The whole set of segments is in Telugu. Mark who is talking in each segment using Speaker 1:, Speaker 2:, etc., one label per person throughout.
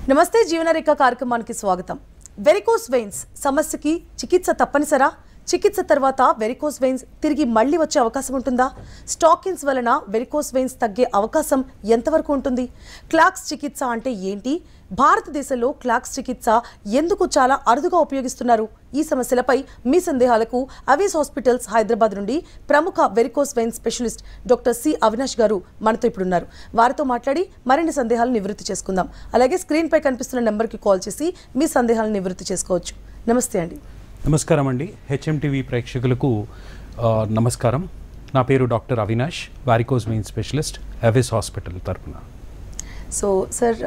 Speaker 1: నమస్తే జీవనరేఖ కార్యక్రమానికి స్వాగతం. వెరికోస్ వెయిన్స్ సమస్యకి చికిత్స తప్పనిసరా? చికిత్స తర్వాత వెరికోస్ వెయిన్స్ తిరిగి మళ్ళీ వచ్చే అవకాశం ఉంటుందా? స్టాకిన్స్ వలన వెరికోస్ వెయిన్స్ తగ్గే అవకాశం ఎంతవరకు ఉంటుంది? క్లాక్స్ చికిత్స అంటే ఏంటి? భారతదేశంలో క్లాక్స్ చికిత్స ఎందుకు చాలా అరుదుగా ఉపయోగిస్తున్నారు? ఈ సమస్యలపై మీ సందేహాలకు అవేస్ హాస్పిటల్స్ హైదరాబాద్ నుండి ప్రముఖ varicose veins specialist doctor C Avinash garu మనతో ఇప్పుడు ఉన్నారు. వారితో మాట్లాడి మరిన్ని సందేహాలను నివృత్తి చేసుకుందాం. అలాగే స్క్రీన్ పై కనిపిస్తున్న నెంబర్కి కాల్ చేసి మీ సందేహాలను నివృత్తి చేసుకోవచ్చు. నమస్తే అండి.
Speaker 2: నమస్కారం అండి. హెచ్ఎంటీవీ ప్రేక్షకులకు నమస్కారం. నా పేరు doctor Avinash, varicose veins specialist, Avis hospital తరపున.
Speaker 1: సో సార్,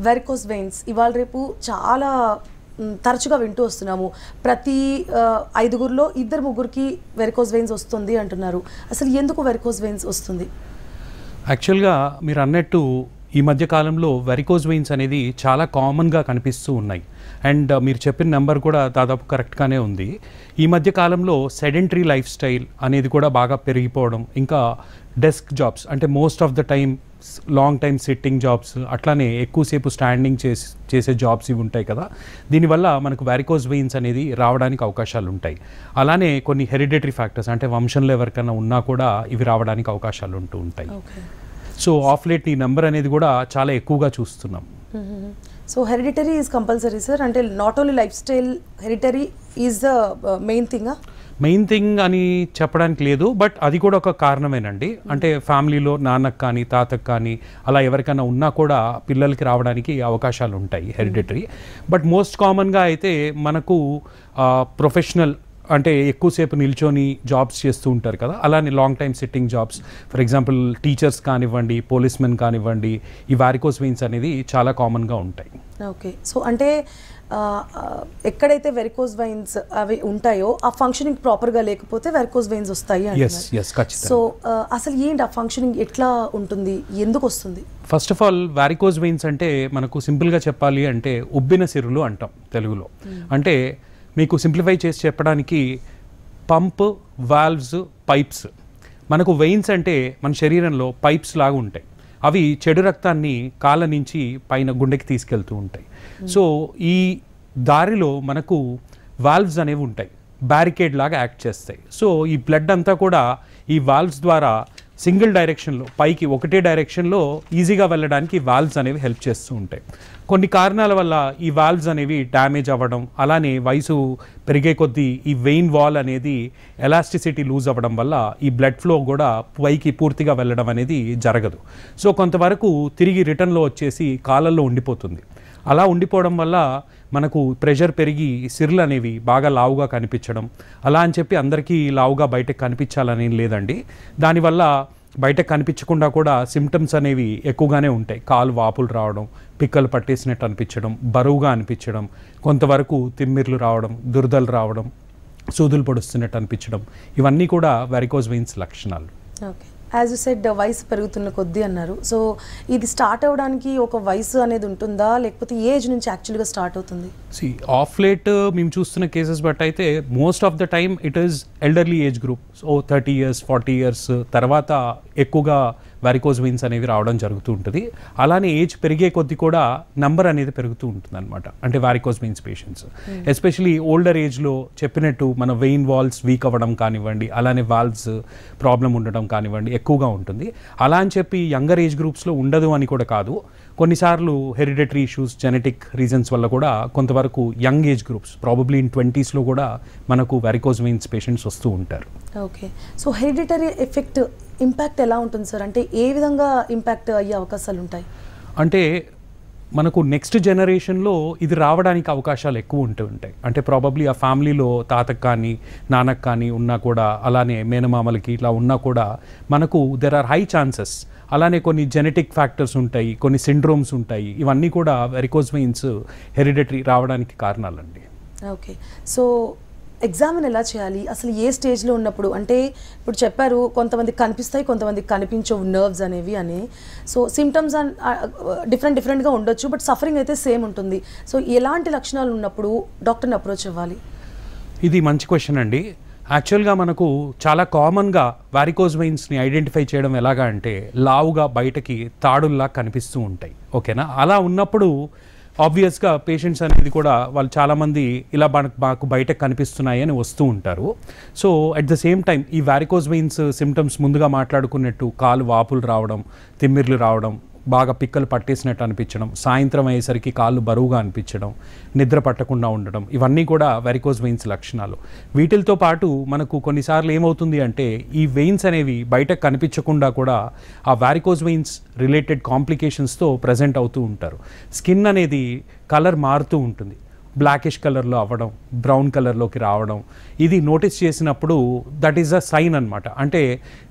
Speaker 1: వెరికోస్ వెయిన్స్ ఇవాళ రేపు చాలా తరచుగా వింటూ వస్తున్నాము. ప్రతి 5గురిలో 2-3 వెరికోస్ వెయిన్స్ వస్తుంది అంటున్నారు. అసలు ఎందుకు వెరికోస్ వెయిన్స్ వస్తుంది?
Speaker 2: యాక్చువల్గా మీరు అన్నట్టు ఈ మధ్య కాలంలో వెరికోస్ వెయిన్స్ అనేది చాలా కామన్గా కనిపిస్తూ ఉన్నాయి. అండ్ మీరు చెప్పిన నెంబర్ కూడా దాదాపు కరెక్ట్గానే ఉంది. ఈ మధ్య కాలంలో సెడెంటరీ లైఫ్ స్టైల్ అనేది కూడా బాగా పెరిగిపోవడం, ఇంకా డెస్క్ జాబ్స్ అంటే most of the time long time sitting jobs, అట్లానే ఎక్కువసేపు స్టాండింగ్ చేసే జాబ్స్ ఇవి ఉంటాయి కదా. దీనివల్ల మనకు వెరికోస్ వెయిన్స్ అనేది రావడానికి అవకాశాలు ఉంటాయి. అలానే కొన్ని హెరిడిటరీ ఫ్యాక్టర్స్ అంటే వంశంలో ఎవరికైనా ఉన్నా కూడా ఇవి రావడానికి అవకాశాలు ఉంటూ ఉంటాయి. సో ఆఫ్ లేట్ ఈ నెంబర్ అనేది కూడా చాలా ఎక్కువగా చూస్తున్నాం.
Speaker 1: So hereditary is compulsory sir? అంటే not only life style, hereditary is the main థింగా?
Speaker 2: మెయిన్ థింగ్ అని చెప్పడానికి లేదు, బట్ అది కూడా ఒక కారణమేనండి. అంటే ఫ్యామిలీలో నాన్నకు కానీ తాతకు కానీ అలా ఎవరికైనా ఉన్నా కూడా పిల్లలకి రావడానికి అవకాశాలు ఉంటాయి హెరిడిటరీ. బట్ మోస్ట్ కామన్గా అయితే మనకు ప్రొఫెషనల్ అంటే ఎక్కువసేపు నిల్చొని జాబ్స్ చేస్తూ ఉంటారు కదా, అలానే long time sitting jobs, for example teachers కానివ్వండి, పోలీస్మెన్ కానివ్వండి, ఈ వారికోస్ వెయిన్స్ అనేది చాలా కామన్గా ఉంటాయి.
Speaker 1: ఓకే. సో అంటే ఎక్కడైతే వెరికోస్ వెయిన్స్ అవి ఉంటాయో ఆ ఫంక్షనింగ్ ప్రాపర్గా లేకపోతే వెరికోస్ వెయిన్స్ వస్తాయి అంటున్నారు. సో అసలు ఏంటి ఆ ఫంక్షనింగ్ ఎట్లా ఉంటుంది, ఎందుకు వస్తుంది?
Speaker 2: First of all varicose veins అంటే మనకు సింపుల్గా చెప్పాలి అంటే ఉబ్బిన సిరులు అంటాం తెలుగులో. అంటే మీకు సింప్లిఫై చేసి చెప్పడానికి పంప్, వాల్వ్స్, పైప్స్. మనకు వెయిన్స్ అంటే మన శరీరంలో పైప్స్ లాగా ఉంటాయి. అవి చెడు రక్తాన్ని కాళ్ళ నుంచి పైన గుండెకి తీసుకెళ్తూ ఉంటాయి. సో ఈ దారిలో మనకు వాల్వ్స్ అనేవి ఉంటాయి, బ్యారికేడ్ లాగా యాక్ట్ చేస్తాయి. సో ఈ బ్లడ్ అంతా కూడా ఈ వాల్వ్స్ ద్వారా సింగిల్ డైరెక్షన్లో పైకి ఒకటే డైరెక్షన్లో ఈజీగా వెళ్ళడానికి వాల్వ్స్ అనేవి హెల్ప్ చేస్తూ ఉంటాయి. కొన్ని కారణాల వల్ల ఈ వాల్వ్స్ అనేవి డ్యామేజ్ అవ్వడం, అలానే వయసు పెరిగే కొద్దీ ఈ వెయిన్ వాల్ అనేది ఎలాస్టిసిటీ లూజ్ అవ్వడం వల్ల ఈ బ్లడ్ ఫ్లో కూడా పైకి పూర్తిగా వెళ్ళడం అనేది జరగదు. సో కొంతవరకు తిరిగి రిటర్న్లో వచ్చేసి కాళ్ళల్లో ఉండిపోతుంది. అలా ఉండిపోవడం వల్ల మనకు ప్రెషర్ పెరిగి సిర్లు అనేవి బాగా లావుగా కనిపించడం, అలా అని చెప్పి అందరికీ లావుగా బయటకు కనిపించాలని లేదండి. దానివల్ల బయటకు కనిపించకుండా కూడా సిమ్టమ్స్ అనేవి ఎక్కువగానే ఉంటాయి. కాలు వాపులు రావడం, పిక్కలు పట్టేసినట్టు అనిపించడం, బరువుగా అనిపించడం, కొంతవరకు తిమ్మిర్లు రావడం, దురదలు రావడం, సూదులు పొడుస్తున్నట్టు అనిపించడం, ఇవన్నీ కూడా వెరికోస్ వెయిన్స్ లక్షణాలు.
Speaker 1: ఓకే. యాజ్ యూ సెడ్ వయసు పెరుగుతున్న కొద్దీ అన్నారు. సో ఇది స్టార్ట్ అవ్వడానికి ఒక వయసు అనేది ఉంటుందా, లేకపోతే ఏజ్ నుంచి యాక్చువల్గా స్టార్ట్ అవుతుంది?
Speaker 2: ఆఫ్ లేట్ మేము చూస్తున్న కేసెస్ బట్ అయితే most of the time it is elderly age group. So 30 years 40 years తర్వాత ఎక్కువగా వెరికోస్ వెయిన్స్ అనేవి రావడం జరుగుతూ ఉంటుంది. అలానే ఏజ్ పెరిగే కొద్దీ కూడా నంబర్ అనేది పెరుగుతూ ఉంటుంది అనమాట. అంటే varicose veins patients especially older ఏజ్లో చెప్పినట్టు మన వెయిన్ వాల్స్ వీక్ అవ్వడం కానివ్వండి, అలానే వాల్వ్స్ ప్రాబ్లం ఉండడం కానివ్వండి ఎక్కువగా ఉంటుంది. అలా అని చెప్పి యంగర్ ఏజ్ గ్రూప్స్లో ఉండదు అని కూడా కాదు. కొన్నిసార్లు హెరిడిటరీ ఇష్యూస్, జెనెటిక్ రీజన్స్ వల్ల కూడా కొంతవరకు young age groups probably in 20s కూడా మనకు వెరికోస్ వెయిన్స్ పేషెంట్స్ వస్తూ ఉంటారు.
Speaker 1: Okay. So hereditary effect impact ఎలా ఉంటుంది సార్? అంటే ఏ విధంగా ఇంపాక్ట్ అయ్యే అవకాశాలు ఉంటాయి?
Speaker 2: అంటే మనకు నెక్స్ట్ జనరేషన్లో ఇది రావడానికి అవకాశాలు ఎక్కువ ఉంటూ ఉంటాయి. అంటే ప్రాబబ్లీ ఆ ఫ్యామిలీలో తాతకు కానీ నాన్నకు కానీ ఉన్నా కూడా, అలానే మేనమామలకి ఇట్లా ఉన్నా కూడా మనకు దెర్ ఆర్ హై ఛాన్సెస్. అలానే కొన్ని జెనెటిక్ ఫ్యాక్టర్స్ ఉంటాయి, కొన్ని సిండ్రోమ్స్ ఉంటాయి. ఇవన్నీ కూడా వెరికోస్ వెయిన్స్ హెరిడిటరీ రావడానికి కారణాలండి.
Speaker 1: ఓకే. సో ఎగ్జామిన్ ఎలా చేయాలి? అసలు ఏ స్టేజ్లో ఉన్నప్పుడు? అంటే ఇప్పుడు చెప్పారు కొంతమందికి కనిపిస్తాయి, కొంతమందికి కనిపించవు నర్వ్స్ అనేవి అని. సో సిమ్టమ్స్ డిఫరెంట్గా ఉండొచ్చు, బట్ సఫరింగ్ అయితే సేమ్ ఉంటుంది. సో ఎలాంటి లక్షణాలు ఉన్నప్పుడు డాక్టర్ని అప్రోచ్ అవ్వాలి?
Speaker 2: ఇది మంచి క్వశ్చన్ అండి. యాక్చువల్గా మనకు చాలా కామన్గా వారికోస్ వెయిన్స్ని ఐడెంటిఫై చేయడం ఎలాగా అంటే లావుగా బయటకి తాడుల్లా కనిపిస్తూ ఉంటాయి. ఓకేనా? అలా ఉన్నప్పుడు ఆబ్వియస్గా పేషెంట్స్ అనేది కూడా వాళ్ళు చాలామంది ఇలా మాకు బయటకు కనిపిస్తున్నాయి అని వస్తూ ఉంటారు. So at the same time ఈ వారికోజ్ వెయిన్స్ సిమ్టమ్స్ ముందుగా మాట్లాడుకున్నట్టు కాలు వాపులు రావడం, తిమ్మిర్లు రావడం, బాగా పిక్కలు పట్టేసినట్టు అనిపించడం, సాయంత్రం అయ్యేసరికి కాళ్ళు బరువుగా అనిపించడం, నిద్ర పట్టకుండా ఉండడం, ఇవన్నీ కూడా వారికోజ్ వెయిన్స్ లక్షణాలు. వీటితో పాటు మనకు కొన్నిసార్లు ఏమవుతుంది అంటే ఈ వెయిన్స్ అనేవి బయటకు కనిపించకుండా కూడా ఆ వారికోజ్ వెయిన్స్ రిలేటెడ్ కాంప్లికేషన్స్తో ప్రజెంట్ అవుతూ ఉంటారు. స్కిన్ అనేది కలర్ మారుతూ ఉంటుంది, బ్లాకిష్ కలర్లో అవ్వడం, బ్రౌన్ కలర్లోకి రావడం, ఇది నోటీస్ చేసినప్పుడు దట్ ఈస్ అ సైన్ అనమాట. అంటే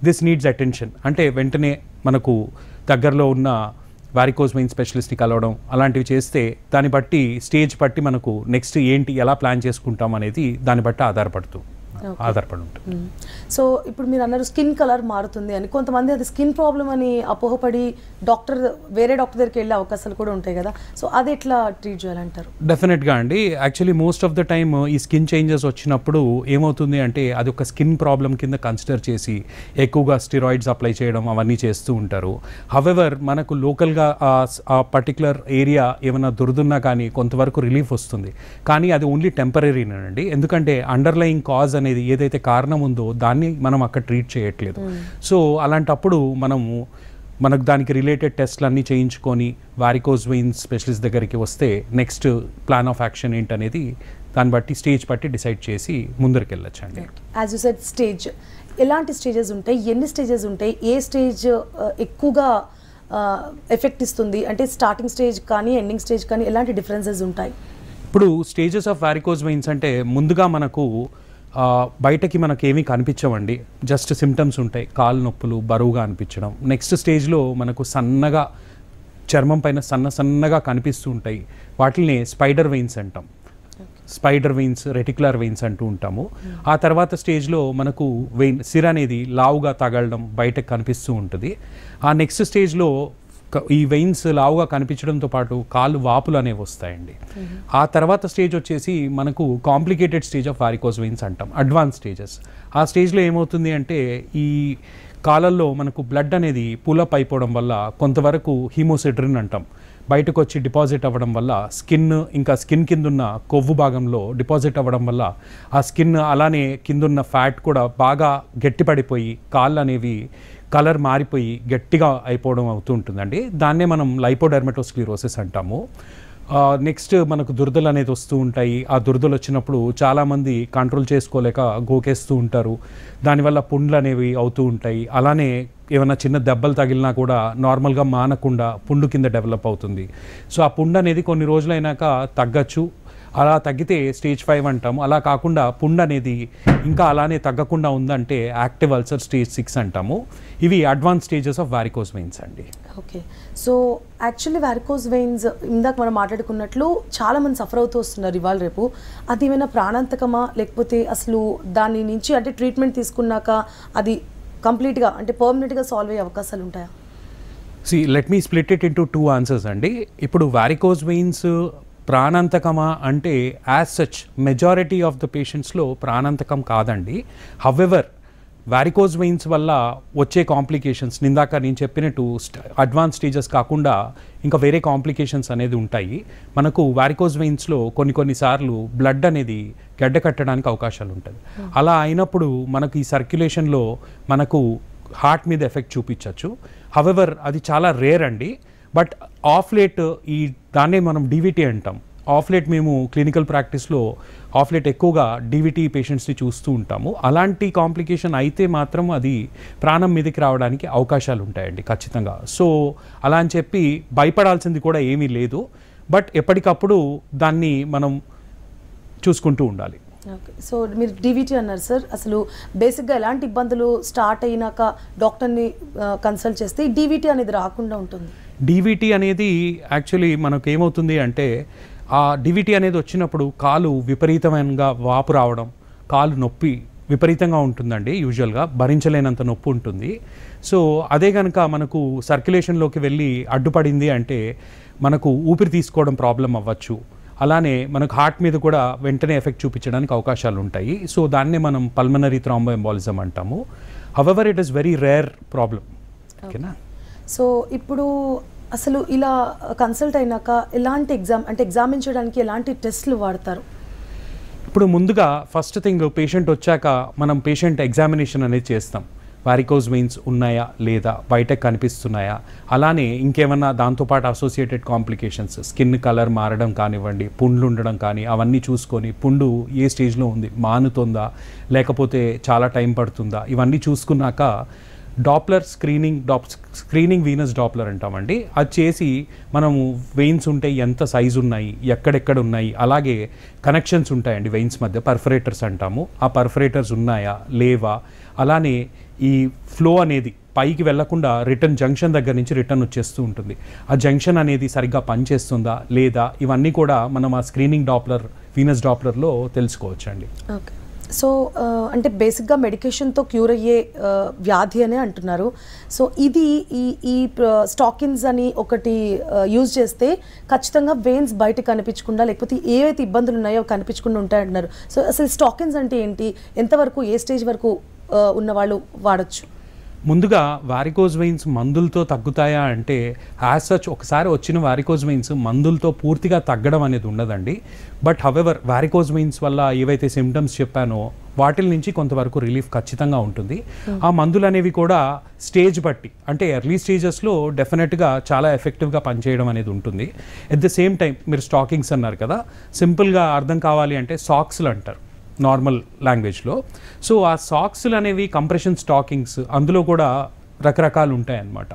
Speaker 2: దిస్ నీడ్స్ అటెన్షన్. అంటే వెంటనే మనకు దగ్గరలో ఉన్న వారికోజ్ వెయిన్ స్పెషలిస్ట్ని కలవడం అలాంటివి చేస్తే దాన్ని బట్టి స్టేజ్ బట్టి మనకు నెక్స్ట్ ఏంటి ఎలా ప్లాన్ చేసుకుంటాం అనేది దాన్ని బట్టి ఆధారపడి ఉంటుంది.
Speaker 1: సో ఇప్పుడు మీరు అన్నారు స్కిన్ కలర్ మారుతుంది అని, కొంతమంది అది స్కిన్ ప్రాబ్లం అని అపోహపడి వేరే డాక్టర్ దగ్గరికి వెళ్ళే అవకాశాలు కూడా ఉంటాయి కదా, సో అది ఎట్లా ట్రీట్ చేయాలంటారు?
Speaker 2: డెఫినెట్గా అండి. Actually most of the time ఈ స్కిన్ చేంజెస్ వచ్చినప్పుడు ఏమవుతుంది అంటే అది ఒక స్కిన్ ప్రాబ్లం కింద కన్సిడర్ చేసి ఎక్కువగా స్టిరాయిడ్స్ అప్లై చేయడం అవన్నీ చేస్తూ ఉంటారు. హవెవర్ మనకు లోకల్గా ఆ పర్టికులర్ ఏరియా ఏమైనా దురదున్నా కానీ కొంతవరకు రిలీఫ్ వస్తుంది, కానీ అది ఓన్లీ టెంపరీనేనండి. ఎందుకంటే అండర్లయింగ్ కాజ్ అనేది ఏదైతే కారణం ఉందో దాన్ని మనం అక్కడ ట్రీట్ చేయట్లేదు. సో అలాంటప్పుడు మనకు దానికి రిలేటెడ్ టెస్ట్లు అన్నీ చేయించుకొని వారికోజ్ వెయిన్స్ స్పెషలిస్ట్ దగ్గరికి వస్తే నెక్స్ట్ ప్లాన్ ఆఫ్ యాక్షన్ ఏంటనేది దాన్ని బట్టి స్టేజ్ బట్టి డిసైడ్ చేసి ముందరికి వెళ్ళొచ్చండి.
Speaker 1: యాజ్ యూ సెడ్ స్టేజ్, ఎలాంటి స్టేజెస్ ఉంటాయి, ఎన్ని స్టేజెస్ ఉంటాయి, ఏ స్టేజ్ ఎక్కువగా ఎఫెక్ట్ ఇస్తుంది, అంటే స్టార్టింగ్ స్టేజ్ కానీ ఎండింగ్ స్టేజ్ కానీ ఎలాంటి డిఫరెన్సెస్ ఉంటాయి?
Speaker 2: ఇప్పుడు స్టేజెస్ ఆఫ్ వారికోజ్ వెయిన్స్ అంటే ముందుగా మనకు బయటకి మనకేమీ కనిపించవండి, జస్ట్ సిమ్టమ్స్ ఉంటాయి, కాలు నొప్పులు, బరువుగా అనిపించడం. నెక్స్ట్ స్టేజ్లో మనకు సన్నగా చర్మం పైన సన్నగా కనిపిస్తూ ఉంటాయి, వాటిని స్పైడర్ వెయిన్స్ అంటాం. స్పైడర్ వెయిన్స్, రెటిక్యులర్ వెయిన్స్ అంటూ ఉంటాము. ఆ తర్వాత స్టేజ్లో మనకు సిర అనేది లావుగా తగలడం బయటకు కనిపిస్తూ ఉంటుంది. ఆ నెక్స్ట్ స్టేజ్లో ఈ వెయిన్స్ లావుగా కనిపించడంతో పాటు కాళ్ళు వాపులు అనేవి వస్తాయండి. ఆ తర్వాత స్టేజ్ వచ్చేసి మనకు complicated stage of varicose veins అంటాం, అడ్వాన్స్ స్టేజెస్. ఆ స్టేజ్లో ఏమవుతుంది అంటే ఈ కాళ్ళల్లో మనకు బ్లడ్ అనేది పూలప్ అయిపోవడం వల్ల కొంతవరకు హీమోసిడ్రిన్ అంటాం బయటకు వచ్చి డిపాజిట్ అవ్వడం వల్ల స్కిన్ కిందున్న కొవ్వు భాగంలో డిపాజిట్ అవ్వడం వల్ల ఆ స్కిన్ అలానే కిందున్న ఫ్యాట్ కూడా బాగా గట్టిపడిపోయి కాళ్ళు అనేవి కలర్ మారిపోయి గట్టిగా అయిపోవడం అవుతూ ఉంటుందండి. దాన్నే మనం లైపోడెర్మటోస్క్లిరోసిస్ అంటాము. నెక్స్ట్ మనకు దురదలు అనేది వస్తూ ఉంటాయి. ఆ దురదలు వచ్చినప్పుడు చాలామంది కంట్రోల్ చేసుకోలేక గోకేస్తూ ఉంటారు, దానివల్ల పుండ్లు అనేవి అవుతూ ఉంటాయి. అలానే ఏమైనా చిన్న దెబ్బలు తగిలినా కూడా నార్మల్గా మానకుండా పుండు కింద డెవలప్ అవుతుంది. సో ఆ పుండు అనేది కొన్ని రోజులైనాక తగ్గచ్చు, అలా తగ్గితే స్టేజ్ 5 అంటాము. అలా కాకుండా పుండు అనేది ఇంకా అలానే తగ్గకుండా ఉందంటే యాక్టివ్ అల్సర్ స్టేజ్ 6 అంటాము. ఇవి advance stages of varicose veins అండి.
Speaker 1: Okay, so actually varicose veins ఇందాక మనం మాట్లాడుకున్నట్లు చాలామంది సఫర్ అవుతూ వస్తున్నారు ఇవాళ రేపు. అది ఏమైనా ప్రాణాంతకమా, లేకపోతే అసలు దాని నుంచి అంటే ట్రీట్మెంట్ తీసుకున్నాక అది కంప్లీట్గా అంటే పర్మనెంట్గా సాల్వ్ అయ్యే అవకాశాలు ఉంటాయా?
Speaker 2: Let me split it into 2 answers అండి. ఇప్పుడు వారికోజ్ వెయిన్స్ ప్రాణాంతకమా అంటే as such majority of the పేషెంట్స్లో ప్రాణాంతకం కాదండి. హవెవర్ వారికోజ్ వెయిన్స్ వల్ల వచ్చే కాంప్లికేషన్స్ ఇందాక నేను చెప్పినట్టు అడ్వాన్స్ స్టేజెస్ కాకుండా ఇంకా వేరే కాంప్లికేషన్స్ అనేది ఉంటాయి. మనకు వారికోజ్ వెయిన్స్లో కొన్నిసార్లు బ్లడ్ అనేది గడ్డ కట్టడానికి అవకాశాలు ఉంటుంది. అలా అయినప్పుడు మనకు ఈ సర్క్యులేషన్లో మనకు హార్ట్ మీద ఎఫెక్ట్ చూపించవచ్చు. హవెవర్ అది చాలా రేర్ అండి. బట్ ఆఫ్ లేట్ దాన్నే మనం డీవీటీ అంటాం. ఆఫ్ లేట్ మేము క్లినికల్ ప్రాక్టీస్లో ఆఫ్ లేట్ ఎక్కువగా డీవీటీ పేషెంట్స్ని చూస్తూ ఉంటాము. అలాంటి కాంప్లికేషన్ అయితే మాత్రం అది ప్రాణం మీదకి రావడానికి అవకాశాలు ఉంటాయండి ఖచ్చితంగా. సో అలా అని చెప్పి భయపడాల్సింది కూడా ఏమీ లేదు. బట్ ఎప్పటికప్పుడు దాన్ని మనం చూసుకుంటూ ఉండాలి.
Speaker 1: ఓకే, సో మీరు డీవీటీ అన్నారు సార్, అసలు బేసిక్గా ఎలాంటి ఇబ్బందులు స్టార్ట్ అయినాక డాక్టర్ని కన్సల్ట్ చేస్తే డీవీటీ అనేది రాకుండా ఉంటుంది?
Speaker 2: డీవీటీ అనేది యాక్చువల్లీ మనకు ఏమవుతుంది అంటే ఆ డీవీటీ అనేది వచ్చినప్పుడు కాలు విపరీతమైనగా వాపు రావడం, కాలు నొప్పి విపరీతంగా ఉంటుందండి. యూజువల్గా భరించలేనంత నొప్పి ఉంటుంది. సో అదే కనుక మనకు సర్క్యులేషన్లోకి వెళ్ళి అడ్డుపడింది అంటే మనకు ఊపిరి తీసుకోవడం ప్రాబ్లం అవ్వచ్చు. అలానే మనకు హార్ట్ మీద కూడా వెంటనే ఎఫెక్ట్ చూపించడానికి అవకాశాలు ఉంటాయి. సో దాన్నే మనం పల్మనరీ థ్రాంబోఎంబాలిజం అంటాము. However it is very rare problem. ఓకేనా?
Speaker 1: సో ఇప్పుడు అసలు ఇలా కన్సల్ట్ అయినాక ఎలాంటి ఎగ్జామిన్ చేయడానికి ఎలాంటి టెస్ట్లు వాడతారు?
Speaker 2: ఇప్పుడు ముందుగా ఫస్ట్ థింగ్ పేషెంట్ వచ్చాక మనం పేషెంట్ ఎగ్జామినేషన్ అనేది చేస్తాం. వారికోజ్ వెయిన్స్ ఉన్నాయా లేదా, బయటకు కనిపిస్తున్నాయా, అలానే ఇంకేమన్నా దాంతోపాటు అసోసియేటెడ్ కాంప్లికేషన్స్, స్కిన్ కలర్ మారడం కానివ్వండి, పుండ్లు ఉండడం కానీ అవన్నీ చూసుకొని పుండు ఏ స్టేజ్లో ఉంది, మానుతుందా లేకపోతే చాలా టైం పడుతుందా, ఇవన్నీ చూసుకున్నాక డాప్లర్ స్క్రీనింగ్ వీనస్ డాప్లర్ అంటామండి. అది చేసి మనము వెయిన్స్ ఉంటే ఎంత సైజు ఉన్నాయి, ఎక్కడెక్కడ ఉన్నాయి, అలాగే కనెక్షన్స్ ఉంటాయండి వెయిన్స్ మధ్య, పర్ఫరేటర్స్ అంటాము. ఆ పర్ఫరేటర్స్ ఉన్నాయా లేవా, అలానే ఈ ఫ్లో అనేది పైకి వెళ్లకుండా రిటర్న్ జంక్షన్ దగ్గర నుంచి రిటర్న్ వచ్చేస్తూ ఉంటుంది. ఆ జంక్షన్ అనేది సరిగ్గా పనిచేస్తుందా లేదా, ఇవన్నీ కూడా మనం ఆ స్క్రీనింగ్ డాప్లర్ వీనస్ డాప్లర్లో తెలుసుకోవచ్చండి.
Speaker 1: ఓకే. సో అంటే బేసిక్గా మెడికేషన్తో క్యూర్ అయ్యే వ్యాధి అనే అంటున్నారు. సో ఇది ఈ స్టాకిన్స్ అని ఒకటి యూజ్ చేస్తే ఖచ్చితంగా వెయిన్స్ బయట కనిపించకుండా, లేకపోతే ఏవైతే ఇబ్బందులు ఉన్నాయో కనిపించకుండా ఉంటాయంటున్నారు. సో అసలు స్టాకిన్స్ అంటే ఏంటి, ఎంతవరకు ఏ స్టేజ్ వరకు ఉన్నవాళ్ళు వాడచ్చు?
Speaker 2: ముందుగా వారికోజ్ వెయిన్స్ మందులతో తగ్గుతాయా అంటే యాజ్ సచ్ ఒకసారి వచ్చిన వారికోజ్ వెయిన్స్ మందులతో పూర్తిగా తగ్గడం అనేది ఉండదండి. బట్ హవెవర్ వారికోజ్ వెయిన్స్ వల్ల ఏవైతే సిమ్టమ్స్ చెప్పానో వాటి నుంచి కొంతవరకు రిలీఫ్ ఖచ్చితంగా ఉంటుంది. ఆ మందులు అనేవి కూడా స్టేజ్ బట్టి, అంటే ఎర్లీ స్టేజెస్లో డెఫినెట్గా చాలా ఎఫెక్టివ్గా పనిచేయడం అనేది ఉంటుంది. ఎట్ ద సేమ్ టైం మీరు స్టాకింగ్స్ అన్నారు కదా, సింపుల్గా అర్థం కావాలి అంటే సాక్స్లు అంటారు నార్మల్ లాంగ్వేజ్లో. సో ఆ సాక్స్లు అనేవి కంప్రెషన్ స్టాకింగ్స్, అందులో కూడా రకరకాలు ఉంటాయన్నమాట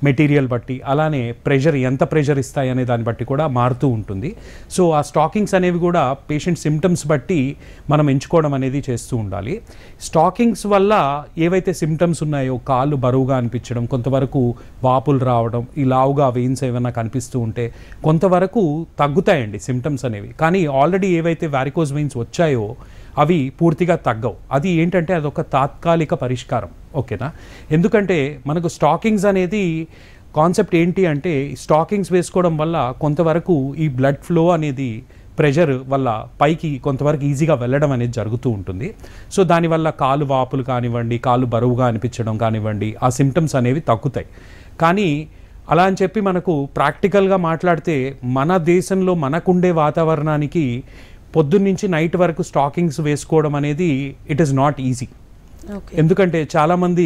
Speaker 2: మెటీరియల్ బట్టి, అలానే ప్రెషర్ ఎంత ప్రెషర్ ఇస్తాయి అనే దాన్ని బట్టి కూడా మారుతూ ఉంటుంది. సో ఆ స్టాకింగ్స్ అనేవి కూడా పేషెంట్ సిమ్టమ్స్ బట్టి మనం ఎంచుకోవడం అనేది చేస్తూ ఉండాలి. స్టాకింగ్స్ వల్ల ఏవైతే సిమ్టమ్స్ ఉన్నాయో, కాళ్ళు బరువుగా అనిపించడం, కొంతవరకు వాపులు రావడం, ఈ లావుగా వెయిన్స్ ఏమైనా కనిపిస్తూ ఉంటే కొంతవరకు తగ్గుతాయండి సిమ్టమ్స్ అనేవి. కానీ ఆల్రెడీ ఏవైతే వారికోజ్ వెయిన్స్ వచ్చాయో అవి పూర్తిగా తగ్గవు. అది ఏంటంటే అదొక తాత్కాలిక పరిష్కారం, ఓకేనా? ఎందుకంటే మనకు స్టాకింగ్స్ అనేది కాన్సెప్ట్ ఏంటి అంటే, స్టాకింగ్స్ వేసుకోవడం వల్ల కొంతవరకు ఈ బ్లడ్ ఫ్లో అనేది ప్రెషర్ వల్ల పైకి కొంతవరకు ఈజీగా వెళ్ళడం అనేది జరుగుతూ ఉంటుంది. సో దానివల్ల కాలు వాపులు కానివ్వండి, కాలు బరువుగా అనిపించడం కానివ్వండి, ఆ సిమ్టమ్స్ అనేవి తగ్గుతాయి. కానీ అలా అని చెప్పి మనకు ప్రాక్టికల్గా మాట్లాడితే మన దేశంలో మనకుండే వాతావరణానికి పొద్దున్నుంచి నైట్ వరకు స్టాకింగ్స్ వేసుకోవడం అనేది ఇట్ ఈస్ నాట్ ఈజీ. ఎందుకంటే చాలామంది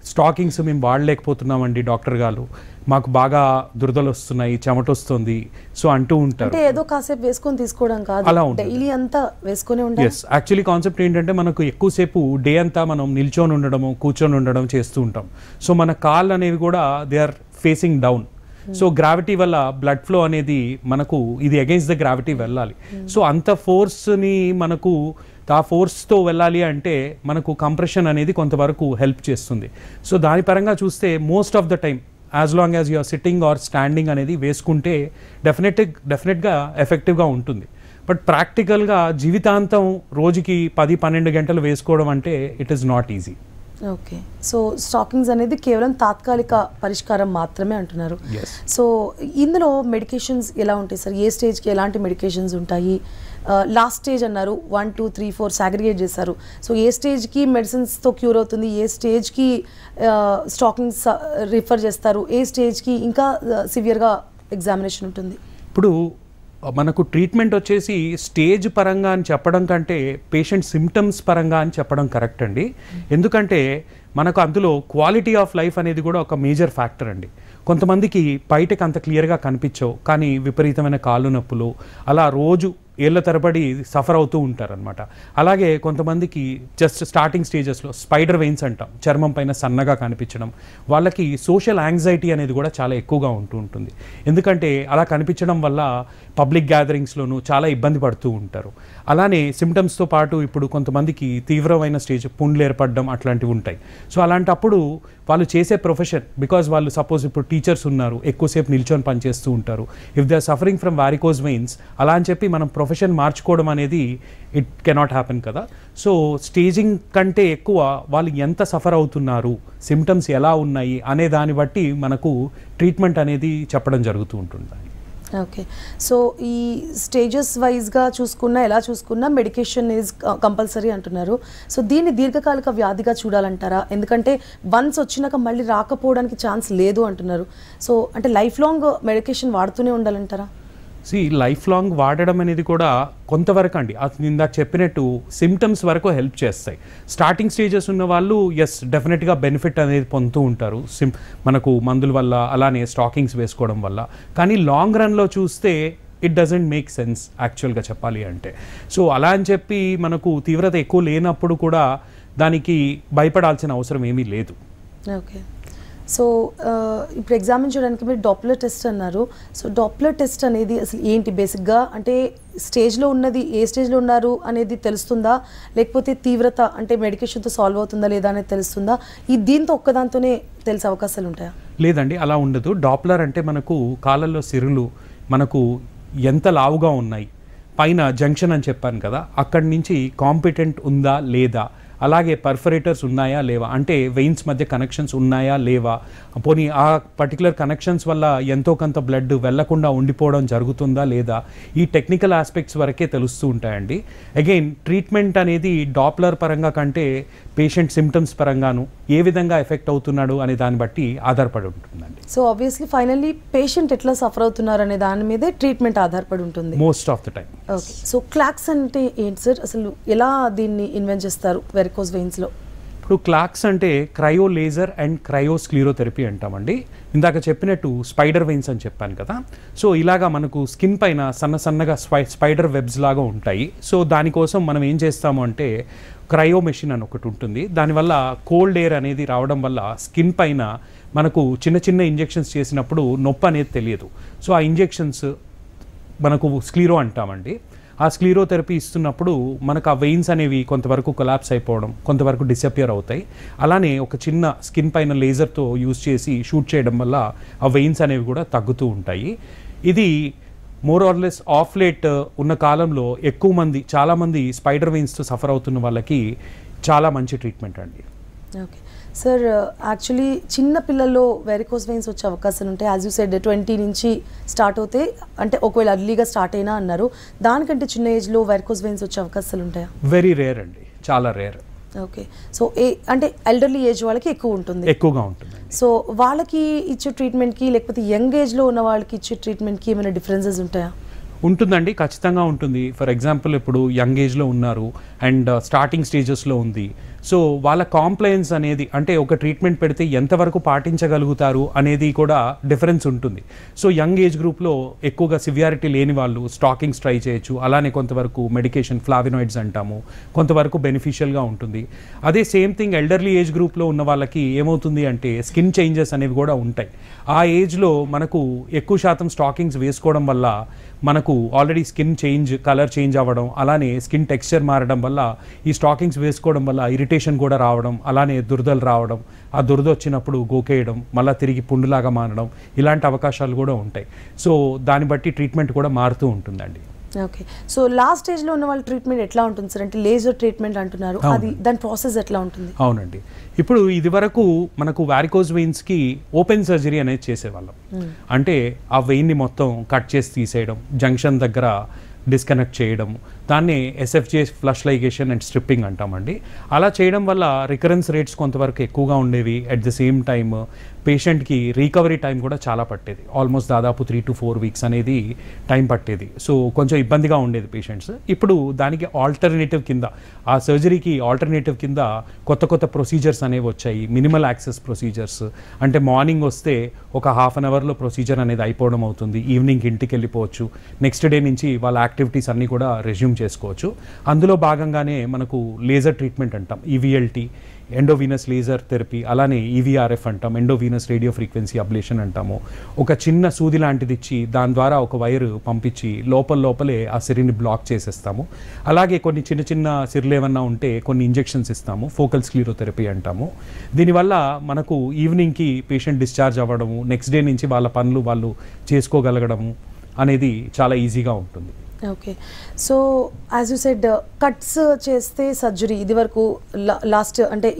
Speaker 2: స్టాకింగ్స్ మేము వాడలేకపోతున్నామండి డాక్టర్ గారు, మాకు బాగా దురదలు వస్తున్నాయి, చెమట వస్తుంది, సో అంటూ ఉంటారు.
Speaker 1: అంటే ఏదో కాసేపు వేసుకొని తీసుకోవడం కాదు,
Speaker 2: అలా ఉంటుంది.
Speaker 1: డైలీ అంతా వేసుకొని ఉండాలి.
Speaker 2: ఎస్, యాక్చువల్లీ కాన్సెప్ట్ ఏంటంటే మనకు ఎక్కువసేపు డే అంతా మనం నిల్చొని ఉండడము, కూర్చొని ఉండడం చేస్తూ ఉంటాం. సో మన కాళ్ళు అనేవి కూడా they are facing down. So gravity వల్ల బ్లడ్ ఫ్లో అనేది మనకు ఇది అగైన్స్ ద గ్రావిటీ వెళ్ళాలి. సో అంత ఫోర్స్ని మనకు ఆ ఫోర్స్తో వెళ్ళాలి అంటే మనకు కంప్రెషన్ అనేది కొంతవరకు హెల్ప్ చేస్తుంది. సో దాని పరంగా చూస్తే most of the time as long as you're sitting or standing అనేది వేసుకుంటే డెఫినెట్గా ఎఫెక్టివ్గా ఉంటుంది. బట్ ప్రాక్టికల్గా జీవితాంతం రోజుకి 10-12 గంటలు వేసుకోవడం అంటే it is not easy.
Speaker 1: Okay. So stockings అనేది కేవలం తాత్కాలిక పరిష్కారం మాత్రమే అంటున్నారు. సో ఇందులో మెడికేషన్స్ ఎలా ఉంటాయి సార్? ఏ స్టేజ్కి ఎలాంటి మెడికేషన్స్ ఉంటాయి? లాస్ట్ స్టేజ్ అన్నారు, 1, 2, 3, 4 సాగ్రిగేట్ చేశారు. సో ఏ స్టేజ్కి మెడిసిన్స్తో క్యూర్ అవుతుంది, ఏ స్టేజ్కి స్టాకింగ్స్ రిఫర్ చేస్తారు, ఏ స్టేజ్కి ఇంకా సివియర్గా ఎగ్జామినేషన్ ఉంటుంది?
Speaker 2: ఇప్పుడు మనకు ట్రీట్మెంట్ వచ్చేసి స్టేజ్ పరంగా అని చెప్పడం కంటే పేషెంట్ సిమ్టమ్స్ పరంగా అని చెప్పడం కరెక్ట్ అండి. ఎందుకంటే మనకు అందులో క్వాలిటీ ఆఫ్ లైఫ్ అనేది కూడా ఒక మేజర్ ఫ్యాక్టర్ అండి. కొంతమందికి బయటకు అంత క్లియర్గా కనిపించవు, కానీ విపరీతమైన కాళ్ళు నొప్పులు అలా రోజు ఏళ్ళ తరబడి సఫర్ అవుతూ ఉంటారనమాట. అలాగే కొంతమందికి జస్ట్ స్టార్టింగ్ స్టేజెస్లో స్పైడర్ వెయిన్స్ అంటాం, చర్మం పైన సన్నగా కనిపించడం, వాళ్ళకి సోషల్ యాంగ్జైటీ అనేది కూడా చాలా ఎక్కువగా ఉంటూ ఉంటుంది. ఎందుకంటే అలా కనిపించడం వల్ల పబ్లిక్ గ్యాదరింగ్స్లోనూ చాలా ఇబ్బంది పడుతూ ఉంటారు. అలానే సిమ్టమ్స్తో పాటు ఇప్పుడు కొంతమందికి తీవ్రమైన స్టేజ్ పుండ్లు ఏర్పడడం అట్లాంటివి ఉంటాయి. సో అలాంటప్పుడు వాళ్ళు చేసే ప్రొఫెషన్, బికాజ్ వాళ్ళు సపోజ్ ఇప్పుడు టీచర్స్ ఉన్నారు, ఎక్కువసేపు నిల్చొని పనిచేస్తూ ఉంటారు, if they are suffering from varicose veins, అలా అని చెప్పి మనం ప్రొఫెషన్ మార్చుకోవడం అనేది ఇట్ కెనాట్ హ్యాపెన్ కదా. సో స్టేజింగ్ కంటే ఎక్కువ వాళ్ళు ఎంత సఫర్ అవుతున్నారు, సిమ్టమ్స్ ఎలా ఉన్నాయి అనే దాన్ని బట్టి మనకు ట్రీట్మెంట్ అనేది చెప్పడం జరుగుతూ ఉంటుంది.
Speaker 1: ఓకే. సో ఈ స్టేజెస్ వైజ్గా చూసుకున్నా ఎలా చూసుకున్నా మెడికేషన్ ఈజ్ కంపల్సరీ అంటున్నారు. సో దీన్ని దీర్ఘకాలిక వ్యాధిగా చూడాలంటారా? ఎందుకంటే వన్స్ వచ్చినాక మళ్ళీ రాకపోవడానికి ఛాన్స్ లేదు అంటున్నారు. సో అంటే లైఫ్ లాంగ్ మెడికేషన్ వాడుతూనే ఉండాలంటారా?
Speaker 2: లైఫ్ లాంగ్ వాడడం అనేది కూడా కొంతవరకు అండి, అది ఇందాక చెప్పినట్టు సిమ్టమ్స్ వరకు హెల్ప్ చేస్తాయి. స్టార్టింగ్ స్టేజెస్ ఉన్న వాళ్ళు డెఫినెట్గా బెనిఫిట్ అనేది పొందుతూ ఉంటారు మనకు మందుల వల్ల, అలానే స్టాకింగ్స్ వేసుకోవడం వల్ల. కానీ లాంగ్ రన్లో చూస్తే ఇట్ డజంట్ మేక్ సెన్స్ యాక్చువల్గా చెప్పాలి అంటే. సో అలా అని చెప్పి మనకు తీవ్రత ఎక్కువ లేనప్పుడు కూడా దానికి భయపడాల్సిన అవసరం ఏమీ లేదు.
Speaker 1: ఓకే. సో ఇప్పుడు ఎగ్జామిన్ మీరు డాప్లర్ టెస్ట్ అన్నారు. సో డాప్లర్ టెస్ట్ అనేది అసలు ఏంటి బేసిక్గా? అంటే స్టేజ్లో ఉన్నది ఏ స్టేజ్లో ఉన్నారు అనేది తెలుస్తుందా, లేకపోతే తీవ్రత అంటే మెడికేషన్తో సాల్వ్ అవుతుందా లేదా అనేది తెలుస్తుందా? దీంతో ఒక్కదాంతోనే తెలిసే అవకాశాలు ఉంటాయా?
Speaker 2: లేదండి, అలా ఉండదు. డాప్లర్ అంటే మనకు కాళ్ళల్లో సిరులు మనకు ఎంత లావుగా ఉన్నాయి, పైన జంక్షన్ అని చెప్పాను కదా, అక్కడి నుంచి కాంపిటెంట్ ఉందా లేదా, అలాగే పర్ఫరేటర్స్ ఉన్నాయా లేవా, అంటే వెయిన్స్ మధ్య కనెక్షన్స్ ఉన్నాయా లేవా, పోనీ ఆ పర్టికులర్ కనెక్షన్స్ వల్ల ఎంతో కొంత బ్లడ్ వెళ్లకుండా ఉండిపోవడం జరుగుతుందా లేదా, ఈ టెక్నికల్ ఆస్పెక్ట్స్ వరకే తెలుస్తూ ఉంటాయండి. అగైన్ ట్రీట్మెంట్ అనేది డాప్లర్ పరంగా కంటే పేషెంట్ సిమ్టమ్స్ పరంగాను ఏ విధంగా ఎఫెక్ట్ అవుతున్నాడు అనే దాన్ని బట్టి ఆధారపడి ఉంటుందండి.
Speaker 1: సో ఆబ్వియస్లీ ఫైనల్లీ పేషెంట్ ఎట్లా సఫర్ అవుతున్నారు అనే దాని మీదే ట్రీట్మెంట్ ఆధారపడి ఉంటుంది
Speaker 2: most of the time.
Speaker 1: Okay. So క్లాక్స్ అంటే ఏంటి సార్? అసలు ఎలా దీన్ని ఇన్వెంట్ చేస్తారు వెరికోస్ వెయిన్స్లో?
Speaker 2: ఇప్పుడు క్లాక్స్ అంటే cryo laser and cryo sclerotherapy అంటామండి. ఇందాక చెప్పినట్టు స్పైడర్ వెయిన్స్ అని చెప్పాను కదా. సో ఇలాగా మనకు స్కిన్ పైన సన్నగా స్పైడర్ వెబ్స్ లాగా ఉంటాయి. సో దానికోసం మనం ఏం చేస్తాము అంటే క్రయో మెషిన్ అని ఒకటి ఉంటుంది. దానివల్ల కోల్డ్ ఎయిర్ అనేది రావడం వల్ల స్కిన్ పైన మనకు చిన్న ఇంజెక్షన్స్ చేసినప్పుడు నొప్పి అనేది తెలియదు. సో ఆ ఇంజెక్షన్స్ మనకు స్క్లీరో అంటామండి. ఆ స్క్లీరోథెరపీ ఇస్తున్నప్పుడు మనకు ఆ వెయిన్స్ అనేవి కొంతవరకు కొలాప్స్ అయిపోవడం, కొంతవరకు డిసపియర్ అవుతాయి. అలానే ఒక చిన్న స్కిన్ పైన లేజర్తో యూజ్ చేసి షూట్ చేయడం వల్ల ఆ వెయిన్స్ అనేవి కూడా తగ్గుతూ ఉంటాయి. ఇది more or less of late ఉన్న కాలంలో చాలామంది స్పైడర్ వెయిన్స్తో సఫర్ అవుతున్న వాళ్ళకి చాలా మంచి ట్రీట్మెంట్ అండి.
Speaker 1: ఓకే సార్, యాక్చువల్లీ చిన్న పిల్లల్లో వెరికోస్ వెయిన్స్ వచ్చే అవకాశాలు ఉంటాయి. యాజ్ యూ సెడ్ 20 నుంచి స్టార్ట్ అవుతాయి, అంటే ఒకవేళ అర్లీగా స్టార్ట్ అయినా అన్నారు. దానికంటే చిన్న ఏజ్లో వెరికోస్ వెయిన్స్ వచ్చే అవకాశాలు ఉంటాయా?
Speaker 2: వెరీ రేర్ అండి, చాలా రేర్.
Speaker 1: ఓకే. సో అంటే ఎల్డర్లీ ఏజ్ వాళ్ళకి ఎక్కువగా ఉంటుంది. సో వాళ్ళకి ఇచ్చే ట్రీట్మెంట్కి లేకపోతే యంగ్ ఏజ్లో ఉన్న వాళ్ళకి ఇచ్చే ట్రీట్మెంట్కి ఏమైనా డిఫరెన్సెస్ ఉంటాయా?
Speaker 2: ఉంటుందండి, ఖచ్చితంగా ఉంటుంది. ఫర్ ఎగ్జాంపుల్ ఇప్పుడు యంగ్ ఏజ్లో ఉన్నారు అండ్ స్టార్టింగ్ స్టేజెస్లో ఉంది. సో వాళ్ళ కాంప్లయన్స్ అనేది, అంటే ఒక ట్రీట్మెంట్ పెడితే ఎంతవరకు పాటించగలుగుతారు అనేది కూడా డిఫరెన్స్ ఉంటుంది. సో యంగ్ ఏజ్ గ్రూప్లో ఎక్కువగా సివియారిటీ లేని వాళ్ళు స్టాకింగ్స్ ట్రై చేయొచ్చు. అలానే కొంతవరకు మెడికేషన్ ఫ్లావినాయిడ్స్ అంటాము, కొంతవరకు బెనిఫిషియల్గా ఉంటుంది. అదే సేమ్ థింగ్ ఎల్డర్లీ ఏజ్ గ్రూప్లో ఉన్న వాళ్ళకి ఏమవుతుంది అంటే స్కిన్ చేంజెస్ అనేవి కూడా ఉంటాయి. ఆ ఏజ్లో మనకు ఎక్కువ శాతం స్టాకింగ్స్ వేసుకోవడం వల్ల మనకు ఆల్రెడీ స్కిన్ కలర్ చేంజ్ అవ్వడం, అలానే స్కిన్ టెక్స్చర్ మారడం వల్ల ఈ స్టాకింగ్స్ వేసుకోవడం వల్ల ఇరిటేషన్ కూడా రావడం, అలానే దురదలు రావడం, ఆ దురద వచ్చినప్పుడు గోకేయడం, మళ్ళీ తిరిగి పుండులాగా మారడం, ఇలాంటి అవకాశాలు కూడా ఉంటాయి. సో దాన్ని బట్టి ట్రీట్మెంట్ కూడా మారుతూ ఉంటుందండి.
Speaker 1: ఓకే. సో లాస్ట్ స్టేజ్లో ఉన్న వాళ్ళ ట్రీట్మెంట్ ఎట్లా ఉంటుంది సార్? అంటే లేజర్ ట్రీట్మెంట్ అంటున్నారు, దాని ప్రాసెస్ ఎట్లా ఉంటుంది?
Speaker 2: అవునండి, ఇప్పుడు ఇది వరకు మనకు వారికోస్ వెయిన్స్కి ఓపెన్ సర్జరీ అనేది చేసేవాళ్ళం. అంటే ఆ వెయిన్ని మొత్తం కట్ చేసి తీసేయడం, జంక్షన్ దగ్గర డిస్కనెక్ట్ చేయడం, దాన్ని SFJ flush ligation and stripping అంటామండి. అలా చేయడం వల్ల రికరెన్స్ రేట్స్ కొంతవరకు ఎక్కువగా ఉండేవి. అట్ ద సేమ్ టైమ్ పేషెంట్కి రికవరీ టైం కూడా చాలా పట్టేది. ఆల్మోస్ట్ దాదాపు 3 to 4 weeks అనేది టైం పట్టేది. సో కొంచెం ఇబ్బందిగా ఉండేది పేషెంట్స్. ఇప్పుడు దానికి ఆల్టర్నేటివ్ కింద, ఆ సర్జరీకి ఆల్టర్నేటివ్ కింద కొత్త ప్రొసీజర్స్ అనేవి వచ్చాయి. మినిమల్ యాక్సెస్ ప్రొసీజర్స్, అంటే మార్నింగ్ వస్తే ఒక ½ an hourలో ప్రొసీజర్ అనేది అయిపోవడం అవుతుంది. ఈవినింగ్ ఇంటికి వెళ్ళిపోవచ్చు. నెక్స్ట్ డే నుంచి వాళ్ళ యాక్టివిటీస్ అన్నీ కూడా రెజ్యూమ్ చేసుకోవచ్చు. అందులో భాగంగానే మనకు లేజర్ ట్రీట్మెంట్ అంటాం, ఈవీఎల్టీ, ఎండోవీనస్ లేజర్ థెరపీ, అలానే ఈవీఆర్ఎఫ్ అంటాం, ఎండోవీనస్ రేడియో ఫ్రీక్వెన్సీ అబ్లేషన్ అంటాము. ఒక చిన్న సూది లాంటిది ఇచ్చి దాని ద్వారా ఒక వైర్ పంపించి లోపలే ఆ సిరిని బ్లాక్ చేసేస్తాము. అలాగే కొన్ని చిన్న సిర్లు ఏమన్నా ఉంటే కొన్ని ఇంజెక్షన్స్ ఇస్తాము, ఫోకల్ స్క్లీరోథెరపీ అంటాము. దీనివల్ల మనకు ఈవినింగ్కి పేషెంట్ డిశ్చార్జ్ అవ్వడము, నెక్స్ట్ డే నుంచి వాళ్ళ పనులు వాళ్ళు చేసుకోగలగడము అనేది చాలా ఈజీగా ఉంటుంది.
Speaker 1: Okay. So as you said cuts చేస్తే సర్జరీ, ఇదివరకు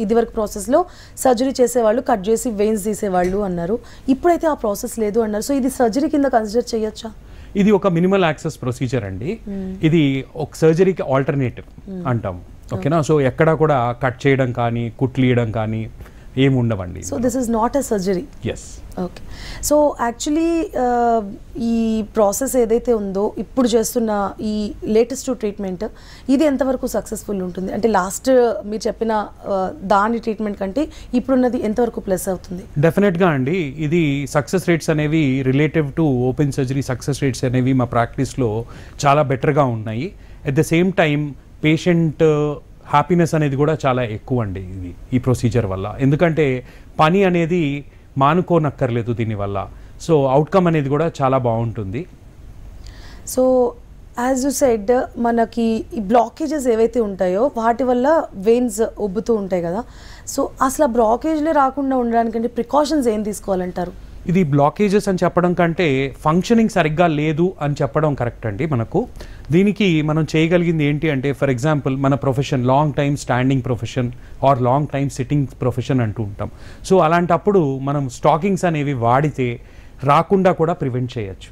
Speaker 1: ఇదివరకు ప్రాసెస్లో సర్జరీ చేసేవాళ్ళు, కట్ చేసి వెయిన్స్ తీసేవాళ్ళు అన్నారు. ఇప్పుడైతే ఆ ప్రాసెస్ లేదు అన్నారు. సో ఇది సర్జరీ కింద కన్సిడర్ చేయొచ్చా?
Speaker 2: ఇది ఒక మినిమల్ యాక్సెస్ ప్రొసీజర్ అండి. ఇది ఒక సర్జరీకి ఆల్టర్నేటివ్ అంటాం. ఓకేనా, సో ఎక్కడా కూడా కట్ చేయడం కానీ కుట్లీయడం కానీ ఏమి ఉండవండి.
Speaker 1: So this is not a surgery.
Speaker 2: Yes.
Speaker 1: Okay. So actually ఈ ప్రాసెస్ ఏదైతే ఉందో ఇప్పుడు చేస్తున్న ఈ లేటెస్ట్ ట్రీట్మెంట్ ఇది ఎంతవరకు సక్సెస్ఫుల్ ఉంటుంది? అంటే లాస్ట్ మీరు చెప్పిన దాని ట్రీట్మెంట్ కంటే ఇప్పుడున్నది ఎంతవరకు ప్లస్ అవుతుంది?
Speaker 2: డెఫినెట్గా అండి, ఇది సక్సెస్ రేట్స్ అనేవి relative to open surgery success rates అనేవి మా ప్రాక్టీస్లో చాలా బెటర్గా ఉన్నాయి. At the same time patient happiness అనేది కూడా చాలా ఎక్కువ అండి ఈ ప్రొసీజర్ వల్ల. ఎందుకంటే పని అనేది మానుకోనక్కర్లేదు దీనివల్ల. సో అవుట్కమ్ అనేది కూడా చాలా బాగుంటుంది.
Speaker 1: సో యాజ్ యూ సెడ్, మనకి ఈ బ్లాకేజెస్ ఏవైతే ఉంటాయో వాటి వల్ల వెయిన్స్ ఉబ్బుతూ ఉంటాయి కదా. సో అసలు ఆ బ్లాకేజ్లే రాకుండా ఉండడానికంటే ప్రికాషన్స్ ఏం తీసుకోవాలంటారు?
Speaker 2: ఇది బ్లాకేజెస్ అని చెప్పడం కంటే ఫంక్షనింగ్ సరిగ్గా లేదు అని చెప్పడం కరెక్ట్ అండి. మనకు దీనికి మనం చేయగలిగింది ఏంటి అంటే, ఫర్ ఎగ్జాంపుల్ మన profession long time standing profession or long time sitting profession అంటూ ఉంటాం. సో అలాంటప్పుడు మనం స్టాకింగ్స్ అనేవి వాడితే రాకుండా కూడా ప్రివెంట్ చేయొచ్చు.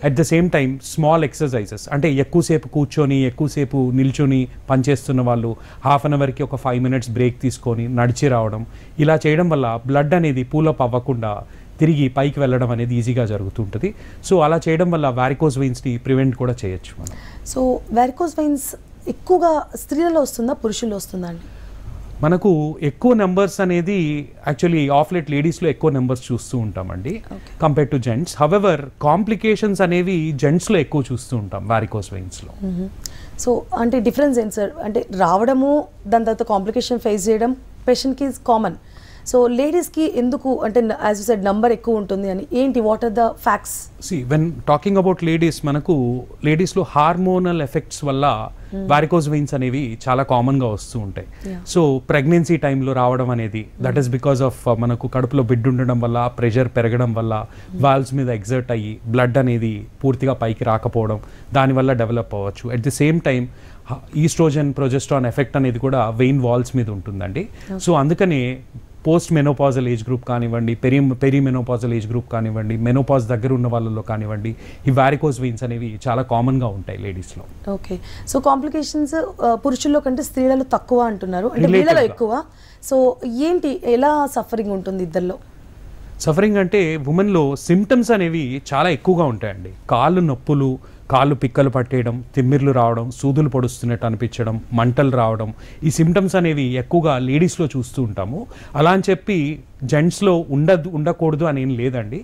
Speaker 2: At the same time small exercises, అంటే ఎక్కువసేపు కూర్చొని ఎక్కువసేపు నిల్చొని పనిచేస్తున్న వాళ్ళు హాఫ్ అన్ అవర్కి ఒక 5 minutes బ్రేక్ తీసుకొని నడిచి రావడం, ఇలా చేయడం వల్ల బ్లడ్ అనేది పూలప్ అవ్వకుండా తిరిగి పైకి వెళ్ళడం అనేది ఈజీగా జరుగుతుంటుంది. సో అలా చేయడం వల్ల వారికోస్ వెయిన్స్ని ప్రివెంట్ కూడా చేయొచ్చు మనం.
Speaker 1: సో వారికోస్ వెయిన్స్ ఎక్కువగా స్త్రీలలో వస్తుందా పురుషుల్లో వస్తుందా అండి?
Speaker 2: మనకు ఎక్కువ నెంబర్స్ అనేది యాక్చువల్లీ ఆఫ్ లేట్ లేడీస్లో ఎక్కువ నెంబర్స్ చూస్తూ ఉంటామండి compare to gents. However complications అనేవి జెంట్స్లో ఎక్కువ చూస్తూ ఉంటాం వారికోస్ వెయిన్స్లో.
Speaker 1: సో అంటే డిఫరెన్స్ ఏంటి సార్? అంటే రావడము దాని తర్వాత కాంప్లికేషన్ ఫేస్ చేయడం పేషెంట్కి ఈజ్ కామన్. సో లేడీస్కి ఎందుకు అంటే యాజ్ యూ సెడ్ నంబర్ ఎక్కువ ఉంటుంది అని ఏంటి, what are the facts?
Speaker 2: See when talking about ladies, మనకు లేడీస్లో హార్మోనల్ ఎఫెక్ట్స్ వల్ల వారికోస్ వెయిన్స్ అనేవి చాలా కామన్గా వస్తూ ఉంటాయి. సో ప్రెగ్నెన్సీ టైంలో రావడం అనేది దట్ ఈస్ బికాస్ ఆఫ్ మనకు కడుపులో బిడ్డ ఉండడం వల్ల ప్రెషర్ పెరగడం వల్ల వాల్వ్స్ మీద ఎగ్జర్ట్ అయ్యి బ్లడ్ అనేది పూర్తిగా పైకి రాకపోవడం, దానివల్ల డెవలప్ అవ్వచ్చు. At the same time estrogen progesterone effect అనేది కూడా వెయిన్ వాల్స్ మీద ఉంటుందండి. సో అందుకనే పోస్ట్ మెనోపాజల్ ఏజ్ గ్రూప్ కానివ్వండి, పెరీ మెనోపాజల్ ఏజ్ గ్రూప్ కానివ్వండి, మెనోపాజ్ దగ్గర ఉన్న వాళ్ళలో కానివ్వండి, ఈ వారికోస్ వెయిన్స్ అనేవి చాలా కామన్గా ఉంటాయి లేడీస్లో.
Speaker 1: ఓకే. సో కాంప్లికేషన్స్ పురుషుల్లో కంటే స్త్రీలలో తక్కువ అంటున్నారు, అంటే వీళ్ళలో ఎక్కువ. సో ఏంటి, ఎలా సఫరింగ్ ఉంటుంది ఇద్దరిలో?
Speaker 2: సఫరింగ్ అంటే ఉమెన్లో సిమ్టమ్స్ అనేవి చాలా ఎక్కువగా ఉంటాయండి. కాళ్ళు నొప్పులు, కాళ్ళు పిక్కలు పట్టేయడం, తిమ్మిర్లు రావడం, సూదులు పొడుస్తున్నట్టు అనిపించడం, మంటలు రావడం, ఈ సిమ్టమ్స్ అనేవి ఎక్కువగా లేడీస్లో చూస్తూ ఉంటాము. అలా అని చెప్పి జెంట్స్లో ఉండకూడదు అని ఏం లేదండి.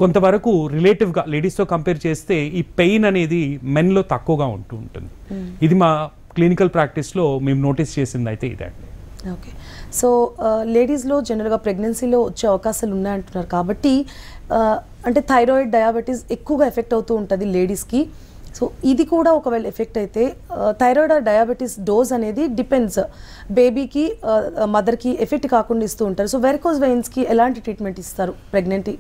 Speaker 2: కొంతవరకు రిలేటివ్గా లేడీస్తో కంపేర్ చేస్తే ఈ పెయిన్ అనేది మెన్లో తక్కువగా ఉంటుంది. ఇది మా క్లినికల్ ప్రాక్టీస్లో మేము నోటీస్ చేసింది అయితే ఇదండి.
Speaker 1: ఓకే. సో లేడీస్లో జనరల్గా ప్రెగ్నెన్సీలో వచ్చే అవకాశాలు ఉన్నాయంటున్నారు కాబట్టి అంటే థైరాయిడ్, డయాబెటీస్ ఎక్కువగా ఎఫెక్ట్ అవుతూ ఉంటుంది లేడీస్కి. సో ఇది కూడా ఒకవేళ ఎఫెక్ట్ అయితే థైరాయిడ్ ఆర్ డయాబెటీస్ డోస్ అనేది డిపెండ్స్, బేబీకి మదర్కి ఎఫెక్ట్ కాకుండా ఇస్తూ ఉంటారు. సో వారికోస్ వెయిన్స్కి ఎలాంటి ట్రీట్మెంట్ ఇస్తారు ప్రెగ్నెంట్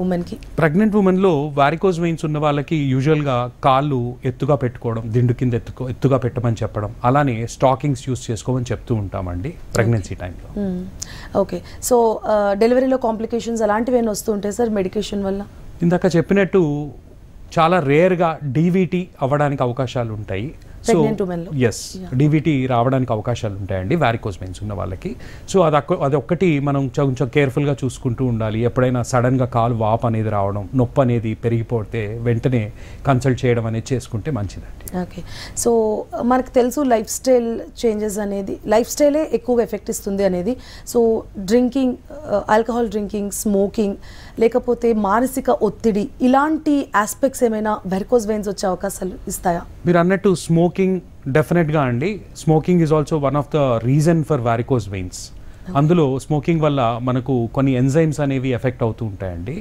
Speaker 1: ఉమెన్కి?
Speaker 2: ప్రెగ్నెంట్ ఉమెన్లో వారికోస్ వెయిన్స్ ఉన్న వాళ్ళకి యూజువల్గా కాళ్ళు ఎత్తుగా పెట్టుకోవడం, దిండు కింద ఎత్తుగా పెట్టమని చెప్పడం, అలానే స్టాకింగ్స్ యూస్ చేసుకోమని చెప్తూ ఉంటామండి ప్రెగ్నెన్సీ టైంలో.
Speaker 1: ఓకే. సో డెలివరీలో కాంప్లికేషన్స్ అలాంటివి ఏమైనా వస్తూ ఉంటాయి సార్ మెడికేషన్ వల్ల? ఇందాక
Speaker 2: చెప్పినట్టు చాలా రేర్గా డీవీటీ అవ్వడానికి అవకాశాలు ఉంటాయి. సో ఎస్, డీవీటీ రావడానికి అవకాశాలు ఉంటాయండి వారికోస్ వెయిన్స్ ఉన్న వాళ్ళకి. సో అదొక్కటి మనం కొంచెం కేర్ఫుల్గా చూసుకుంటూ ఉండాలి. ఎప్పుడైనా సడన్గా కాలు వాపు అనేది రావడం, నొప్పి అనేది పెరిగిపోతే వెంటనే కన్సల్ట్ చేయడం అనేది చేసుకుంటే మంచిదండి.
Speaker 1: ఓకే. సో మనకు తెలుసు లైఫ్ స్టైల్ చేంజెస్ అనేది, లైఫ్ స్టైలే ఎక్కువగా ఎఫెక్ట్ ఇస్తుంది అనేది. So drinking, alcohol drinking, smoking, లేకపోతే మానసిక ఒత్తిడి, ఇలాంటి ఆస్పెక్ట్స్ ఏమైనా వారికోస్ వెయిన్స్ వచ్చే అవకాశాలు ఇస్తాయా?
Speaker 2: మీరు అన్నట్టు స్మోకింగ్ డెఫినెట్గా అండి. Smoking is also one of the reason for varicose veins. అందులో స్మోకింగ్ వల్ల మనకు కొన్ని ఎంజైమ్స్ అనేవి ఎఫెక్ట్ అవుతూ ఉంటాయండి.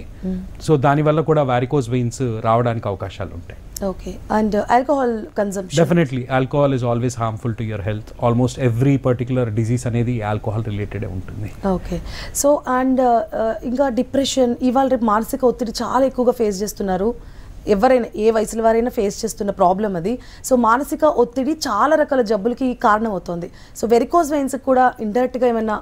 Speaker 2: సో దానివల్ల కూడా వారికోస్ వెయిన్స్ రావడానికి అవకాశాలు ఉంటాయి.
Speaker 1: Okay. And alcohol consumption?
Speaker 2: Definitely alcohol is always harmful to your health. Almost every particular disease అనేది ఆల్కహాల్ రిలేటెడ్ ఉంటుంది.
Speaker 1: ఓకే. సో అండ్ ఇంకా డిప్రెషన్, ఇవాళ రేపు మానసిక ఒత్తిడి చాలా ఎక్కువగా ఫేస్ చేస్తున్నారు ఎవరైనా ఏ వయసుల వారైనా ఫేస్ చేస్తున్న ప్రాబ్లం అది. సో మానసిక ఒత్తిడి చాలా రకాల జబ్బులకి కారణం అవుతుంది. సో వెరికోస్ వెయిన్స్ కూడా ఇండైరెక్ట్గా ఏమైనా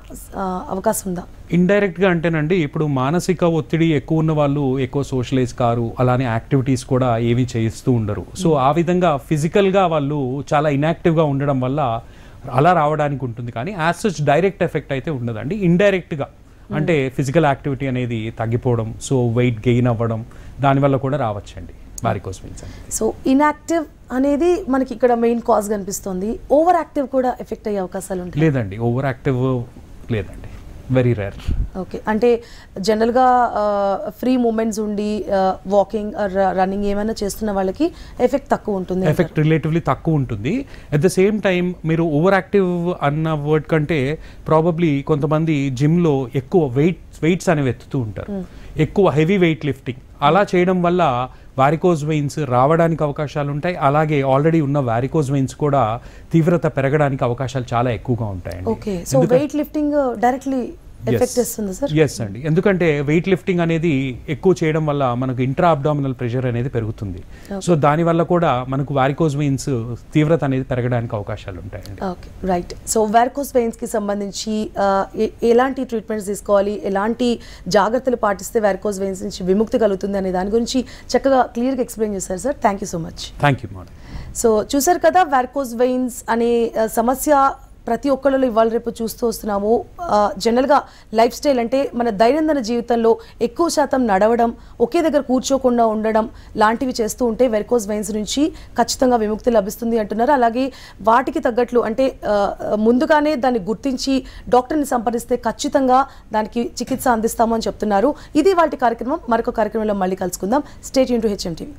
Speaker 1: అవకాశం ఉందా?
Speaker 2: ఇండైరెక్ట్గా అంటేనండి, ఇప్పుడు మానసిక ఒత్తిడి ఎక్కువ ఉన్న వాళ్ళు ఎక్కువ సోషలైజ్ కారు, అలానే యాక్టివిటీస్ కూడా ఏవి చేయిస్తూ ఉండరు. సో ఆ విధంగా ఫిజికల్గా వాళ్ళు చాలా ఇన్యాక్టివ్గా ఉండడం వల్ల అలా రావడానికి ఉంటుంది. కానీ యాజ్ సచ్ డైరెక్ట్ ఎఫెక్ట్ అయితే ఉండదండి. ఇండైరెక్ట్గా అంటే ఫిజికల్ యాక్టివిటీ అనేది తగ్గిపోవడం, సో వెయిట్ గెయిన్ అవ్వడం, దానివల్ల కూడా రావచ్చండి వారికోస్ వెయిన్స్ అనేది.
Speaker 1: సో ఇన్యాక్టివ్ అనేది మనకి ఇక్కడ మెయిన్ కాజ్ కనిపిస్తుంది. ఓవర్ యాక్టివ్ కూడా ఎఫెక్ట్ అయ్యే అవకాశాలు ఉంటాయి?
Speaker 2: లేదండి, ఓవర్ యాక్టివ్ లేదండి, వెరీ రేర్.
Speaker 1: ఓకే, అంటే జనరల్గా ఫ్రీ మూమెంట్స్ ఉండి వాకింగ్ రన్నింగ్ ఏమైనా చేస్తున్న వాళ్ళకి ఎఫెక్ట్ తక్కువ ఉంటుంది.
Speaker 2: ఎఫెక్ట్ రిలేటివ్లీ తక్కువ ఉంటుంది. అట్ ద సేమ్ టైం మీరు ఓవర్ యాక్టివ్ అన్న వర్డ్ కంటే ప్రాబబ్లీ కొంతమంది జిమ్లో ఎక్కువ వెయిట్స్ అనేవి ఎత్తుతూ ఉంటారు, ఎక్కువ హెవీ వెయిట్ లిఫ్టింగ్. అలా చేయడం వల్ల వారికోస్ వెయిన్స్ రావడానికి అవకాశాలు ఉంటాయి. అలాగే ఆల్రెడీ ఉన్న వారికోస్ వెయిన్స్ కూడా తీవ్రత పెరగడానికి అవకాశాలు చాలా ఎక్కువగా ఉంటాయండి.
Speaker 1: Okay, so weight lifting directly effect చేస్తుంది సార్?
Speaker 2: ఎస్ అండి, ఎందుకంటే వెయిట్ లిఫ్టింగ్ అనేది ఎక్కువ చేయడం వల్ల మనకు ఇంట్రా అబ్డామినల్ ప్రెషర్ అనేది పెరుగుతుంది. సో దానివల్ల కూడా మనకు వారికోస్ వెయిన్స్ తీవ్రత అనేది పెరగడానికి అవకాశాలు ఉంటాయండి.
Speaker 1: Okay, right. సో వారికోస్ వెయిన్స్కి సంబంధించి ఎలాంటి ట్రీట్మెంట్స్ తీసుకోవాలి, ఎలాంటి జాగ్రత్తలు పాటిస్తే వారికోస్ వెయిన్స్ నుంచి విముక్తి కలుగుతుంది అనే దాని గురించి చక్కగా క్లియర్గా ఎక్స్ప్లెయిన్ చేశారు sir. Thank you so much.
Speaker 2: Thank you madam.
Speaker 1: So చూసారు కదా, వారికోస్ వెయిన్స్ అనే సమస్య ప్రతి ఒక్కళ్ళలో ఇవాళ రేపు చూస్తూ వస్తున్నాము. జనరల్గా లైఫ్ స్టైల్ అంటే మన దైనందిన జీవితంలో ఎక్కువ శాతం నడవడం, ఒకే దగ్గర కూర్చోకుండా ఉండడం లాంటివి చేస్తూ ఉంటే వెరికోస్ వెయిన్స్ నుంచి ఖచ్చితంగా విముక్తి లభిస్తుంది అంటున్నారు. అలాగే వాటికి తగ్గట్లు అంటే ముందుగానే దాన్ని గుర్తించి డాక్టర్ని సంప్రదిస్తే ఖచ్చితంగా దానికి చికిత్స అందిస్తామని చెప్తున్నారు. ఇది వాటి కార్యక్రమం. మరొక కార్యక్రమంలో మళ్ళీ కలుసుకుందాం. Stay tune to HM TV.